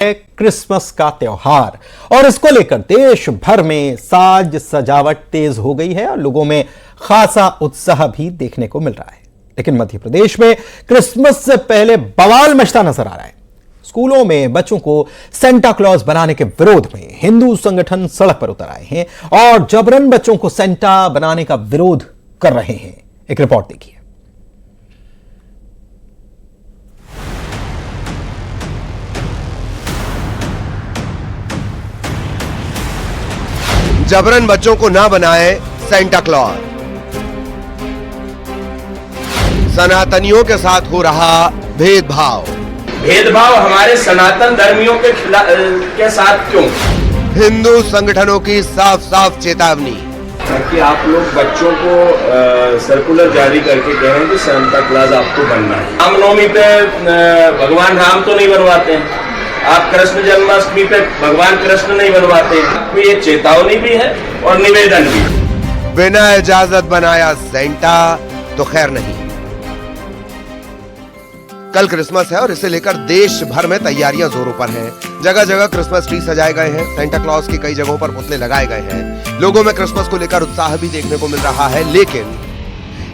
Christmas का त्योहार और इसको लेकर देश भर में साज सजावट तेज हो गई है और लोगों में खासा उत्साह भी देखने को मिल रहा है। लेकिन मध्य प्रदेश में क्रिसमस से पहले बवाल मचता नजर आ रहा है। स्कूलों में बच्चों को सेंटा क्लॉज बनाने के विरोध में हिंदू संगठन सड़क पर उतर आए हैं और जबरन बच्चों को सेंटा बनाने का विरोध कर रहे हैं। एक रिपोर्ट देखिए। जबरन बच्चों को ना बनाए सेंटा क्लॉज। सनातनियों के साथ हो रहा भेदभाव हमारे सनातन धर्मियों के साथ क्यों? हिंदू संगठनों की साफ साफ चेतावनी कि आप लोग बच्चों को सर्कुलर जारी करके कह रहे हैं कि सेंटा क्लॉज आपको बनना है। रामनवमी पे भगवान राम तो नहीं बनवाते हैं, आप कृष्ण जन्माष्टमी पे भगवान कृष्ण नहीं बनवाते। आपको ये चेतावनी भी है और निवेदन भी। बिना इजाजत बनाया सेंटा तो खैर नहीं। कल क्रिसमस है और इसे लेकर देश भर में तैयारियां जोरों पर हैं। जगह जगह क्रिसमस ट्री सजाए गए हैं। सेंटा क्लॉज की कई जगहों पर पुतले लगाए गए हैं। लोगों में क्रिसमस को लेकर उत्साह भी देखने को मिल रहा है, लेकिन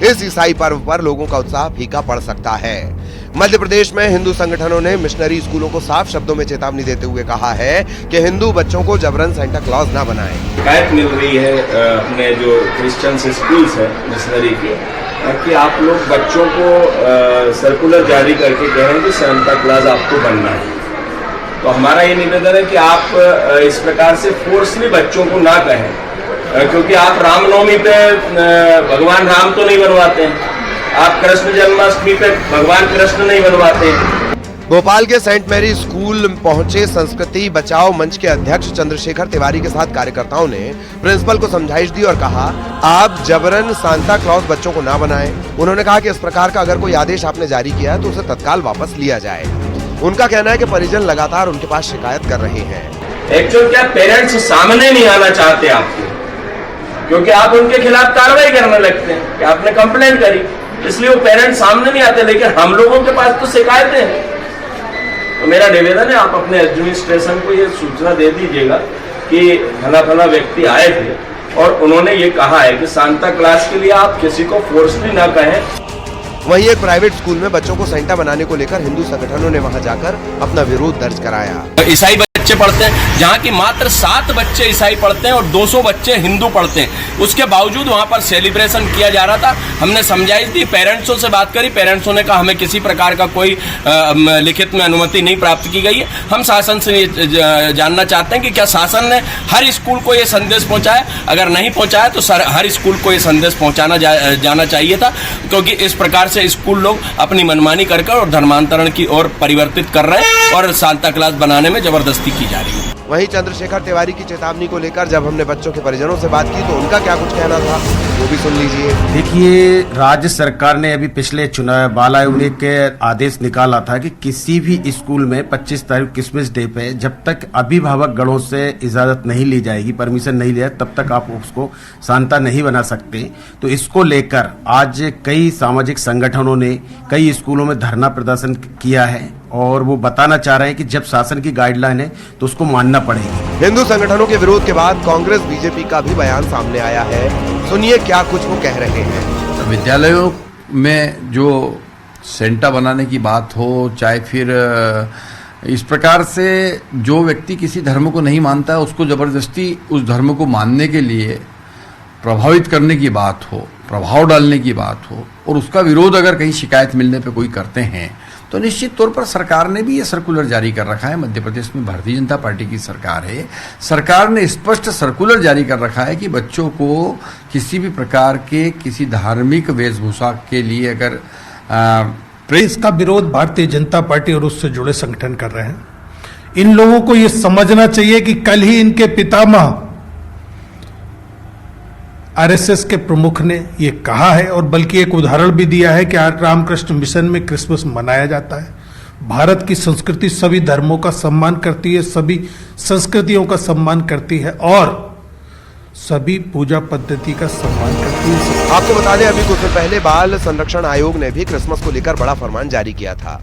इस ईसाई पर्व पर लोगों का उत्साह फीका पड़ सकता है। मध्य प्रदेश में हिंदू संगठनों ने मिशनरी स्कूलों को साफ शब्दों में चेतावनी देते हुए कहा है कि हिंदू बच्चों को जबरन सेंटा क्लॉज ना बनाएं। शिकायत मिल रही है अपने जो क्रिश्चियन स्कूल्स है मिशनरी के, कि आप लोग बच्चों को सर्कुलर जारी करके कह रहे हैं कि सेंटा क्लॉज आपको बनना है। तो हमारा ये निवेदन है कि आप इस प्रकार से फोर्सली बच्चों को ना कहें, क्योंकि आप रामनवमी पे भगवान राम तो नहीं बनवाते हैं, आप कृष्ण जन्माष्टमी पे भगवान कृष्ण नहीं बनवाते। भोपाल के सेंट मैरी स्कूल पहुंचे संस्कृति बचाओ मंच के अध्यक्ष चंद्रशेखर तिवारी के साथ कार्यकर्ताओं ने प्रिंसिपल को समझाइश दी और कहा, आप जबरन सांता क्लॉज बच्चों को ना बनाएं। उन्होंने कहा कि इस प्रकार का अगर कोई आदेश आपने जारी किया है तो उसे तत्काल वापस लिया जाए। उनका कहना है कि परिजन लगातार उनके पास शिकायत कर रहे हैं। एक्चुअल क्या पेरेंट्स सामने नहीं आना चाहते आपको, क्योंकि आप उनके खिलाफ कार्रवाई करने लगते हैं कि आपने कंप्लेंट करी, इसलिए वो पेरेंट्स सामने नहीं आते। लेकिन हम लोगों के पास तो शिकायतें हैं। तो मेरा निवेदन है, आप अपने एडमिनिस्ट्रेशन को ये सूचना दे दीजिएगा कि फला व्यक्ति आए थे और उन्होंने ये कहा है कि सांता क्लॉज के लिए आप किसी को फोर्सली ना कहें। वहीं एक प्राइवेट स्कूल में बच्चों को सेंटा बनाने को लेकर हिंदू संगठनों ने वहां जाकर अपना विरोध दर्ज कराया। ईसाई बच्चे पढ़ते हैं, जहाँ की मात्र 7 बच्चे ईसाई पढ़ते हैं और 200 बच्चे हिंदू पढ़ते हैं। उसके बावजूद वहाँ पर सेलिब्रेशन किया जा रहा था। हमने समझाइश दी, पेरेंट्सों से बात करी, पेरेंट्सों ने कहा हमें किसी प्रकार का कोई लिखित में अनुमति नहीं प्राप्त की गई है। हम शासन से जानना चाहते हैं कि क्या शासन ने हर स्कूल को ये संदेश पहुँचाया? अगर नहीं पहुँचाया तो हर स्कूल को ये संदेश पहुँचाना जाना चाहिए था, क्योंकि इस प्रकार से स्कूल लोग अपनी मनमानी कर और धर्मांतरण की ओर परिवर्तित कर रहे हैं और सांता क्लॉज बनाने में जबरदस्ती की जा रही है। वहीं चंद्रशेखर तिवारी की चेतावनी को लेकर जब हमने बच्चों के परिजनों से बात की तो उनका क्या कुछ कहना था वो भी सुन लीजिए। देखिए, राज्य सरकार ने अभी पिछले चुनाव बाल आयोग ने के आदेश निकाला था कि किसी भी स्कूल में 25 तारीख क्रिसमस डे पे जब तक अभिभावक गणों से इजाजत नहीं ली जाएगी, परमिशन नहीं लिया, तब तक आप उसको सांता नहीं बना सकते। तो इसको लेकर आज कई सामाजिक संगठनों ने कई स्कूलों में धरना प्रदर्शन किया है और वो बताना चाह रहे हैं कि जब शासन की गाइडलाइन है तो उसको मानना पड़ेगी। हिंदू संगठनों के विरोध के बाद कांग्रेस बीजेपी का भी बयान सामने आया है। सुनिए क्या कुछ वो कह रहे हैं। विद्यालयों में जो सेंटा बनाने की बात हो, चाहे फिर इस प्रकार से जो व्यक्ति किसी धर्म को नहीं मानता है उसको जबरदस्ती उस धर्म को मानने के लिए प्रभावित करने की बात हो, प्रभाव डालने की बात हो और उसका विरोध अगर कहीं शिकायत मिलने पे कोई करते हैं तो निश्चित तौर पर सरकार ने भी ये सर्कुलर जारी कर रखा है। मध्य प्रदेश में भारतीय जनता पार्टी की सरकार है। सरकार ने स्पष्ट सर्कुलर जारी कर रखा है कि बच्चों को किसी भी प्रकार के किसी धार्मिक वेशभूषा के लिए अगर प्रेस का विरोध भारतीय जनता पार्टी और उससे जुड़े संगठन कर रहे हैं। इन लोगों को ये समझना चाहिए कि कल ही इनके पितामह आरएसएस के प्रमुख ने ये कहा है और बल्कि एक उदाहरण भी दिया है कि रामकृष्ण मिशन में क्रिसमस मनाया जाता है। भारत की संस्कृति सभी धर्मों का सम्मान करती है, सभी संस्कृतियों का सम्मान करती है और सभी पूजा पद्धति का सम्मान करती है। आपको बता दें, अभी कुछ दिन पहले बाल संरक्षण आयोग ने भी क्रिसमस को लेकर बड़ा फरमान जारी किया था।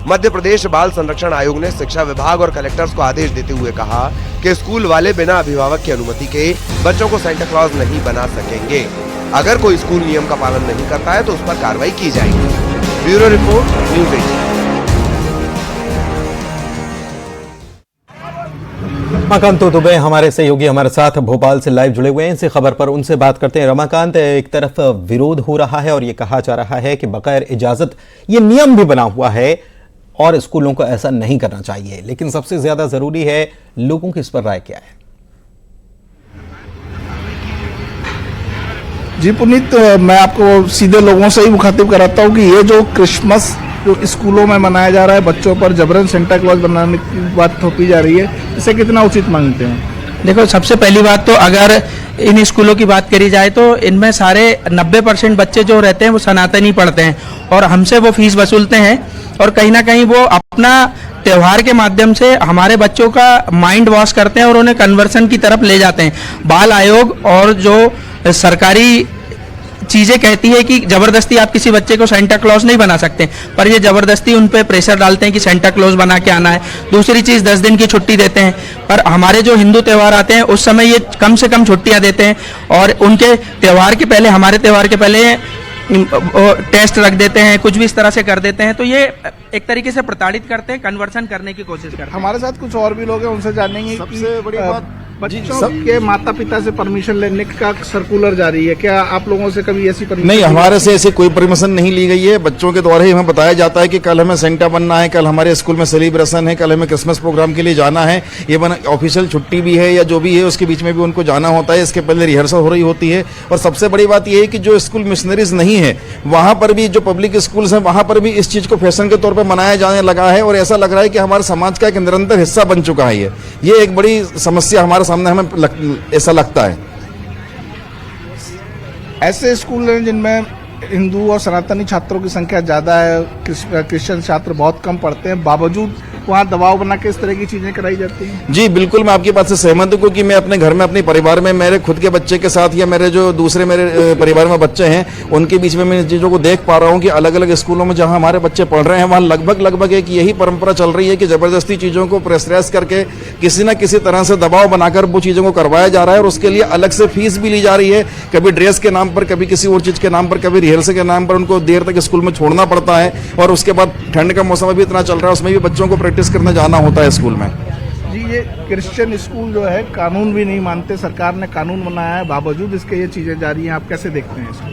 मध्य प्रदेश बाल संरक्षण आयोग ने शिक्षा विभाग और कलेक्टर्स को आदेश देते हुए कहा कि स्कूल वाले बिना अभिभावक की अनुमति के बच्चों को सेंटा क्लॉज नहीं बना सकेंगे। अगर कोई स्कूल नियम का पालन नहीं करता है तो उस पर कार्रवाई की जाएगी। Bureau report, news 18। Ramakant Dubey हमारे सहयोगी हमारे साथ भोपाल से लाइव जुड़े हुए हैं। इसी खबर पर उनसे बात करते हैं। रमाकांत, एक तरफ विरोध हो रहा है और ये कहा जा रहा है कि बगैर इजाजत ये नियम भी बना हुआ है और स्कूलों को ऐसा नहीं करना चाहिए, लेकिन सबसे ज्यादा जरूरी है लोगों की इस पर राय क्या है? जी पुनीत, मैं आपको सीधे लोगों से ही मुखातिब कराता हूँ कि ये जो क्रिसमस जो स्कूलों में मनाया जा रहा है, बच्चों पर जबरन सेंटा क्लॉज बनाने की बात थोपी जा रही है, इसे कितना उचित मानते हैं? देखो, सबसे पहली बात तो अगर इन स्कूलों की बात करी जाए तो इनमें सारे 90% बच्चे जो रहते हैं वो सनातनी पढ़ते हैं और हमसे वो फीस वसूलते हैं और कहीं ना कहीं वो अपना त्योहार के माध्यम से हमारे बच्चों का माइंड वॉश करते हैं और उन्हें कन्वर्सन की तरफ ले जाते हैं। बाल आयोग और जो सरकारी चीजें कहती है कि जबरदस्ती आप किसी बच्चे को सेंटा क्लॉज नहीं बना सकते, पर ये जबरदस्ती उन पे प्रेशर डालते हैं कि सेंटा क्लॉज बना के आना है। दूसरी चीज 10 दिन की छुट्टी देते हैं, पर हमारे जो हिंदू त्योहार आते हैं उस समय ये कम से कम छुट्टियां देते हैं और उनके त्योहार के पहले, हमारे त्योहार के पहले टेस्ट रख देते हैं, कुछ भी इस तरह से कर देते हैं। तो ये एक तरीके से प्रताड़ित करते हैं, कन्वर्सन करने की कोशिश करते हैं। हमारे साथ कुछ और भी लोग हैं, उनसे जानेंगे। सबसे बड़ी बात, बच्चों के माता पिता से परमिशन लेने का सर्कुलर जारी है, क्या आप लोगों से कभी ऐसी परमिशन? नहीं, हमारे से ऐसी कोई परमिशन नहीं ली गई है। बच्चों के द्वारा ही हमें बताया जाता है कि कल हमें सेंटा बनना है, कल हमारे स्कूल में सेलिब्रेशन है, कल हमें क्रिसमस प्रोग्राम के लिए जाना है। ये ऑफिशियल छुट्टी भी है या जो भी है उसके बीच में भी उनको जाना होता है। इसके पहले रिहर्सल हो रही होती है। और सबसे बड़ी बात यह है कि जो स्कूल मिशनरीज नहीं है वहां पर भी, जो पब्लिक स्कूल्स हैं वहां पर भी इस चीज को फैशन के तौर पर मनाया जाने लगा है और ऐसा लग रहा है कि हमारे समाज का एक निरंतर हिस्सा बन चुका है। ये एक बड़ी समस्या हमारे सामने हमें ऐसा लगता है। ऐसे स्कूल हैं जिनमें हिंदू और सनातनी छात्रों की संख्या ज्यादा है, क्रिश्चियन छात्र बहुत कम पढ़ते हैं, बावजूद वहाँ दबाव बना के इस तरह की चीजें कराई जाती हैं। जी बिल्कुल, मैं आपकी बात से सहमत हूँ, क्योंकि मैं अपने घर में, अपने परिवार में, मेरे खुद के बच्चे के साथ या मेरे जो दूसरे मेरे परिवार में बच्चे हैं उनके बीच में मैं इन चीज़ों को देख पा रहा हूँ कि अलग अलग स्कूलों में जहाँ हमारे बच्चे पढ़ रहे हैं वहाँ लगभग एक यही परंपरा चल रही है कि जबरदस्ती चीज़ों को प्रेशराइज करके किसी न किसी तरह से दबाव बनाकर वो चीज़ों को करवाया जा रहा है और उसके लिए अलग से फीस भी ली जा रही है। कभी ड्रेस के नाम पर, कभी किसी और चीज़ के नाम पर, कभी रिहर्सल के नाम पर उनको देर तक स्कूल में छोड़ना पड़ता है और उसके बाद ठंड का मौसम भी इतना चल रहा है, उसमें भी बच्चों को प्रैक्टिस करने जाना होता है स्कूल में। जी, ये क्रिश्चियन स्कूल जो है कानून भी नहीं मानते, सरकार ने कानून बनाया है, बावजूद इसके ये चीजें जारी हैं, आप कैसे देखते हैं इसको?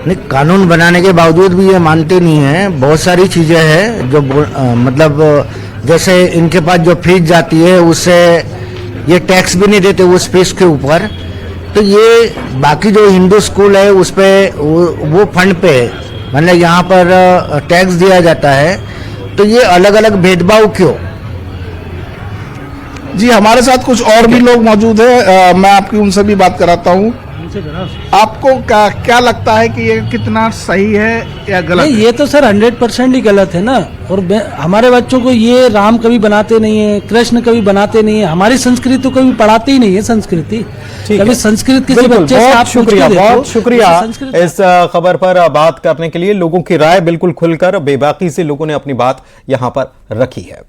नहीं, कानून बनाने के बावजूद भी ये मानते नहीं हैं। बहुत सारी चीजें हैं जो मतलब जैसे इनके पास जो फीस जाती है उससे ये टैक्स भी नहीं देते उस फीस के ऊपर। तो ये बाकी जो हिंदू स्कूल है उस पे वो फंड पे मतलब यहाँ पर टैक्स दिया जाता है, तो ये अलग अलग भेदभाव क्यों? जी, हमारे साथ कुछ और भी लोग मौजूद हैं, मैं आपकी उनसे भी बात कराता हूँ। आपको क्या लगता है कि ये कितना सही है या गलत? नहीं, ये तो सर 100% ही गलत है ना। और हमारे बच्चों को ये राम कभी बनाते नहीं है, कृष्ण कभी बनाते नहीं है, हमारी संस्कृति तो कभी पढ़ाते ही नहीं है। संस्कृति कभी संस्कृत किसी बच्चे से आप शुक्रिया, बहुत शुक्रिया इस खबर पर बात करने के लिए। लोगों की राय बिल्कुल खुलकर बेबाकी से लोगों ने अपनी बात यहाँ पर रखी है।